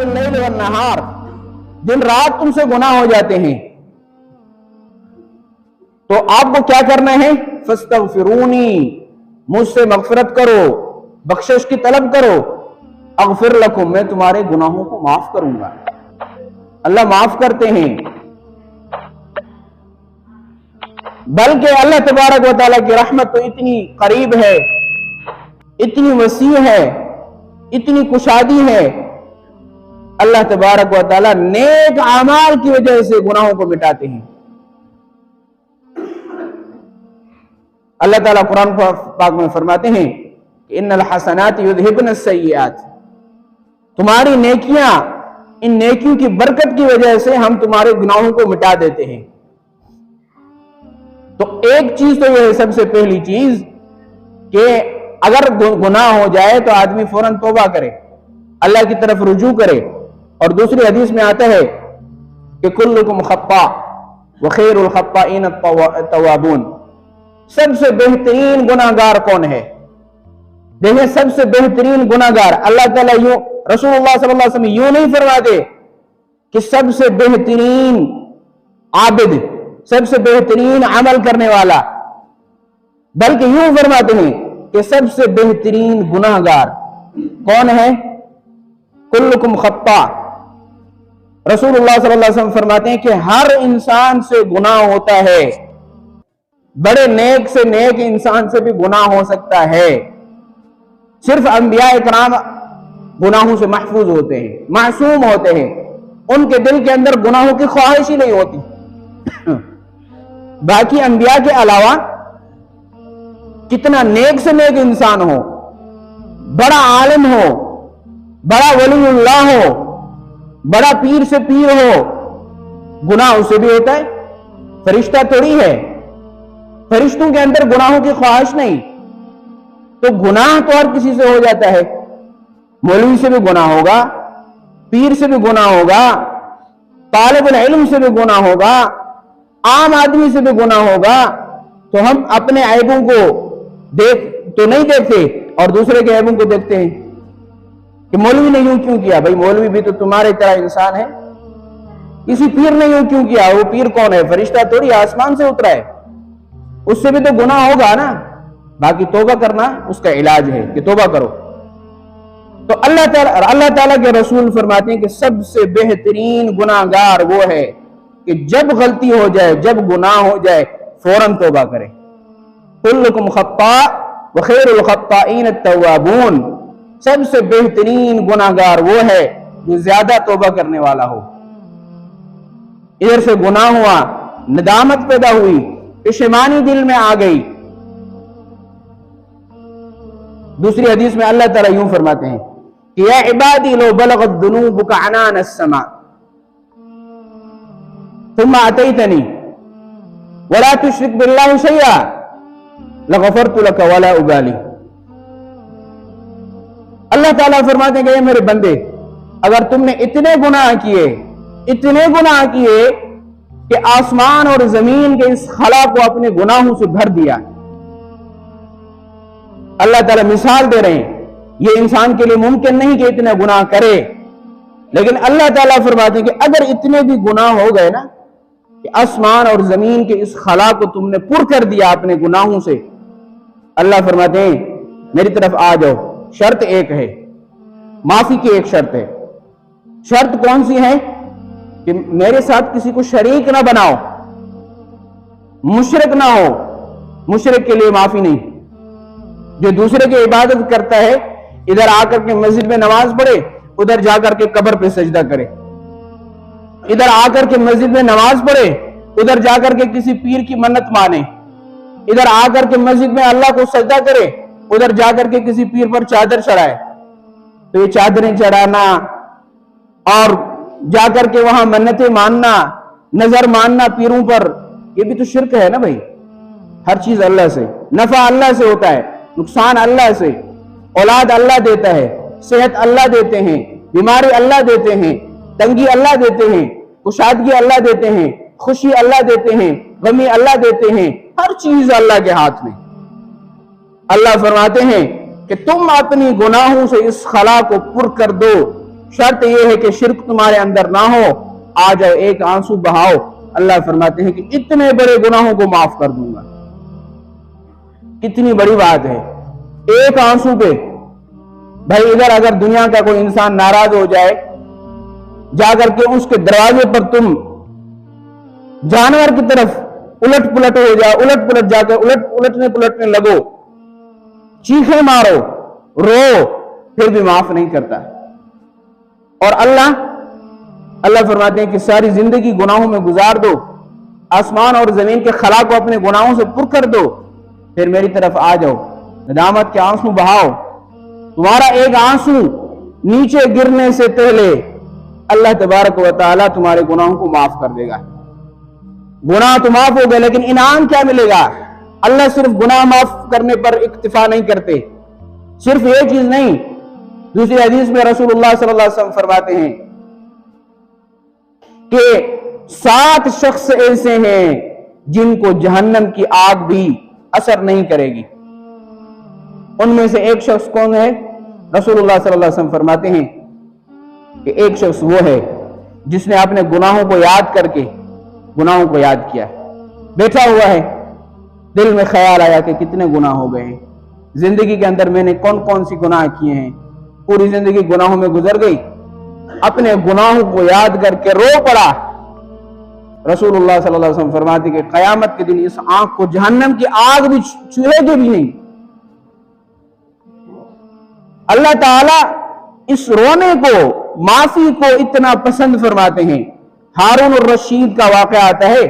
باللیل والنہار، دن رات تم سے گناہ ہو جاتے ہیں، تو آپ کو کیا کرنا ہے؟ فاستغفرونی، مجھ سے مغفرت کرو، بخشش کی طلب کرو، اغفر لکم، میں تمہارے گناہوں کو معاف کروں گا۔ اللہ معاف کرتے ہیں، بلکہ اللہ تبارک و تعالیٰ کی رحمت تو اتنی قریب ہے، اتنی وسیع ہے، اتنی کشادی ہے، اللہ تبارک و تعالیٰ نیک اعمال کی وجہ سے گناہوں کو مٹاتے ہیں۔ اللہ تعالیٰ قرآن پاک میں فرماتے ہیں کہ ان الحسنات یذہبن السیئات، تمہاری نیکیاں، ان نیکیوں کی برکت کی وجہ سے ہم تمہارے گناہوں کو مٹا دیتے ہیں۔ تو ایک چیز تو یہ ہے، سب سے پہلی چیز کہ اگر گناہ ہو جائے تو آدمی فوراً توبہ کرے، اللہ کی طرف رجوع کرے، اور دوسری حدیث میں آتا ہے کہ کلکم خطاء وخیر الخطائین التوابون، سب سے بہترین گناہگار کون ہے؟ دیکھیں، سب سے بہترین گناہگار، اللہ تعالیٰ یوں، رسول اللہ صلی اللہ علیہ وسلم یوں نہیں فرماتے کہ سب سے بہترین عابد، سب سے بہترین عمل کرنے والا، بلکہ یوں فرماتے ہیں کہ سب سے بہترین گناہگار کون ہے؟ کلکم خطاء۔ رسول اللہ صلی اللہ علیہ وسلم فرماتے ہیں کہ ہر انسان سے گناہ ہوتا ہے، بڑے نیک سے نیک انسان سے بھی گناہ ہو سکتا ہے، صرف انبیاء اکرام گناہوں سے محفوظ ہوتے ہیں، معصوم ہوتے ہیں، ان کے دل کے اندر گناہوں کی خواہش ہی نہیں ہوتی۔ باقی انبیاء کے علاوہ کتنا نیک سے نیک انسان ہو، بڑا عالم ہو، بڑا ولی اللہ ہو، بڑا پیر سے پیر ہو، گناہ اسے بھی ہوتا ہے، فرشتہ تھوڑی ہے، فرشتوں کے اندر گناہوں کی خواہش نہیں، تو گناہ تو ہر کسی سے ہو جاتا ہے، مولوی سے بھی گناہ ہوگا، پیر سے بھی گناہ ہوگا، طالب العلم سے بھی گناہ ہوگا، عام آدمی سے بھی گناہ ہوگا۔ تو ہم اپنے عیبوں کو تو نہیں دیکھتے اور دوسرے کے عیبوں کو دیکھتے ہیں کہ مولوی نے یوں کیوں کیا؟ بھائی مولوی بھی تو تمہارے طرح انسان ہے، کسی پیر نے یوں کیوں کیا؟ وہ پیر کون ہے؟ فرشتہ تھوڑی آسمان سے اترا ہے، اس سے بھی تو گناہ ہوگا نا۔ باقی توبہ کرنا اس کا علاج ہے کہ توبہ کرو۔ تو اللہ تعالیٰ کے رسول فرماتے ہیں کہ سب سے بہترین گناہگار وہ ہے کہ جب غلطی ہو جائے، جب گناہ ہو جائے، فوراً توبہ کرے۔ کلکم خطاء وخیر الخطائین التوابون، سب سے بہترین گناہگار وہ ہے جو زیادہ توبہ کرنے والا ہو۔ ادھر سے گناہ ہوا، ندامت پیدا ہوئی، پشیمانی دل میں آ گئی۔ دوسری حدیث میں اللہ تعالیٰ یوں فرماتے ہیں کہ یا عبادی لو بلغت ذنوبک عنان السماء ثم اتیتنی ولا تشرک باللہ شیئا لغفرت لک ولا ابالی۔ اللہ تعالیٰ فرماتے ہیں کہ اے میرے بندے، اگر تم نے اتنے گناہ کیے کہ آسمان اور زمین کے اس خلا کو اپنے گناہوں سے بھر دیا۔ اللہ تعالیٰ مثال دے رہے ہیں، یہ انسان کے لیے ممکن نہیں کہ اتنا گناہ کرے، لیکن اللہ تعالیٰ فرماتے ہیں کہ اگر اتنے بھی گناہ ہو گئے نا کہ آسمان اور زمین کے اس خلا کو تم نے پر کر دیا اپنے گناہوں سے، اللہ فرماتے ہیں میری طرف آ جاؤ، شرط ایک ہے، معافی کی ایک شرط ہے۔ شرط کون سی ہے؟ کہ میرے ساتھ کسی کو شریک نہ بناؤ، مشرک نہ ہو۔ مشرک کے لیے معافی نہیں، جو دوسرے کی عبادت کرتا ہے، ادھر آ کر کے مسجد میں نماز پڑھے، ادھر جا کر کے قبر پہ سجدہ کرے، ادھر آ کر کے مسجد میں نماز پڑھے، ادھر جا کر کے کسی پیر کی منت مانے، ادھر آ کر کے مسجد میں اللہ کو سجدہ کرے، ادھر جا کر کے کسی پیر پر چادر چڑھائے، تو یہ چادریں چڑھانا اور جا کر کے وہاں منتیں ماننا، نظر ماننا پیروں پر، یہ بھی تو شرک ہے نا بھائی۔ ہر چیز اللہ سے، نفع اللہ سے ہوتا ہے، نقصان اللہ سے، اولاد اللہ دیتا ہے، صحت اللہ دیتے ہیں، بیماری اللہ دیتے ہیں، تنگی اللہ دیتے ہیں، کشادگی اللہ دیتے ہیں، خوشی اللہ دیتے ہیں، غمی اللہ دیتے ہیں، ہر چیز اللہ کے ہاتھ میں۔ اللہ فرماتے ہیں کہ تم اپنی گناہوں سے اس خلا کو پر کر دو، شرط یہ ہے کہ شرک تمہارے اندر نہ ہو، آ جاؤ ایک آنسو بہاؤ، اللہ فرماتے ہیں کہ اتنے بڑے گناہوں کو معاف کر دوں گا۔ کتنی بڑی بات ہے، ایک آنسو پہ۔ بھائی ادھر اگر دنیا کا کوئی انسان ناراض ہو جائے، جا کر کے اس کے دروازے پر تم جانور کی طرف الٹ پلٹ ہو جاؤ، الٹ پلٹ جا کر پلٹنے لگو، چیخیں مارو، رو، پھر بھی معاف نہیں کرتا۔ اور اللہ فرماتے ہیں کہ ساری زندگی گناہوں میں گزار دو، آسمان اور زمین کے خلا کو اپنے گناہوں سے پر کر دو، پھر میری طرف آ جاؤ، ندامت کے آنسو بہاؤ۔ تمہارا ایک آنسو نیچے گرنے سے پہلے اللہ تبارک و تعالیٰ تمہارے گناہوں کو معاف کر دے گا۔ گناہ تو معاف ہو گئے، لیکن انعام کیا ملے گا؟ اللہ صرف گناہ معاف کرنے پر اکتفا نہیں کرتے، صرف یہ چیز نہیں۔ دوسری حدیث میں رسول اللہ صلی اللہ علیہ وسلم فرماتے ہیں کہ 7 شخص ایسے ہیں جن کو جہنم کی آگ بھی اثر نہیں کرے گی۔ ان میں سے ایک شخص کون ہے؟ رسول اللہ صلی اللہ علیہ وسلم فرماتے ہیں کہ ایک شخص وہ ہے جس نے اپنے گناہوں کو یاد کر کے گناہوں کو یاد کیا، بیٹھا ہوا ہے، دل میں خیال آیا کہ کتنے گناہ ہو گئے ہیں، زندگی کے اندر میں نے کون کون سی گناہ کیے ہیں، پوری زندگی گناہوں میں گزر گئی، اپنے گناہوں کو یاد کر کے رو پڑا۔ رسول اللہ صلی اللہ علیہ وسلم فرماتے کہ قیامت کے دن اس آنکھ کو جہنم کی آگ بھی چھوئے گی بھی نہیں۔ اللہ تعالیٰ اس رونے کو، معافی کو اتنا پسند فرماتے ہیں۔ ہارون الرشید کا واقعہ آتا ہے